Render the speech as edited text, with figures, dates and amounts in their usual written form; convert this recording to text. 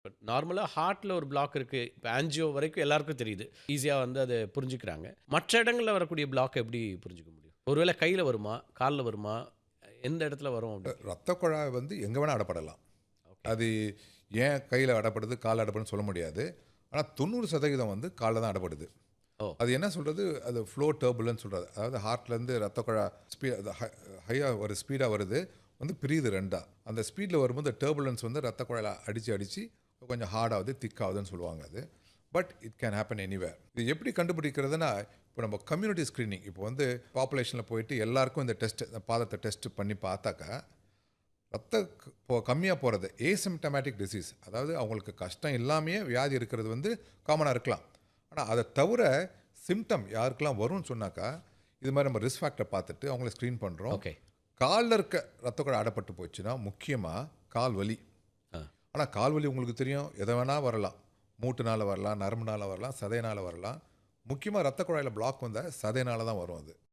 இப்போ நார்மலாக ஹார்ட்டில் ஒரு பிளாக் இருக்குது. இப்போ ஆஞ்சியோ வரைக்கும் எல்லாருக்கும் தெரியுது. ஈஸியாக வந்து அதை புரிஞ்சுக்கிறாங்க. மற்ற இடங்களில் வரக்கூடிய பிளாக் எப்படி புரிஞ்சுக்க முடியும்? ஒருவேளை கையில் வருமா? காலில் வருமா? எந்த இடத்துல வரும் அப்படி? ரத்த குழாய் வந்து எங்கே வேணால் அடப்படலாம். ஓகே. அது ஏன் கையில் அடப்படுது காலில் அடப்படுதுன்னு சொல்ல முடியாது. ஆனால் 90% வந்து காலில் தான் அடப்படுது. ஓ. அது என்ன சொல்கிறது, அது ஃப்ளோ டர்புலன்ஸ் சொல்கிறது. அதாவது ஹார்ட்லேருந்து ரத்த குழாய் அது ஹையாக ஒரு ஸ்பீடாக வருது, வந்து பிரியுது ரெண்டாக. அந்த ஸ்பீடில் வரும்போது டர்புலன்ஸ் வந்து ரத்த குழாயில் அடித்து கொஞ்சம் ஹார்டாகுது, திக்காகுதுன்னு சொல்லுவாங்க அது. But it can happen anywhere. இது எப்படி கண்டுபிடிக்கிறதுனா, இப்போ நம்ம கம்யூனிட்டி ஸ்க்ரீனிங் இப்போ வந்து பாப்புலேஷனில் போயிட்டு எல்லாருக்கும் இந்த இந்த பாதத்தை டெஸ்ட் பண்ணி பார்த்தாக்கா கம்மியாக போகிறது ஏசிம்டமேட்டிக் டிசீஸ். அதாவது அவங்களுக்கு கஷ்டம் இல்லாமையே வியாதி இருக்கிறது வந்து காமனாக இருக்கலாம். ஆனால் அதை தவிர சிம்டம் யாருக்கெல்லாம் வரும்னு சொன்னாக்கா, இது மாதிரி நம்ம ரிஸ்க் ஃபேக்டர் பார்த்துட்டு அவங்கள ஸ்க்ரீன் பண்ணுறோம். ஓகே. காலில் இருக்க ரத்த குழாய் அடப்பட்டு போச்சுன்னா முக்கியமாக கால் வலி. ஆனால் கால் வலி உங்களுக்கு தெரியும், எதை வேணால் வரலாம். மூட்டுனால் வரலாம், நரம்புனால் வரலாம், சதையினால் வரலாம். முக்கியமாக ரத்த குழாயில் பிளாக் வந்தால் சதையினால தான் வரும் அது.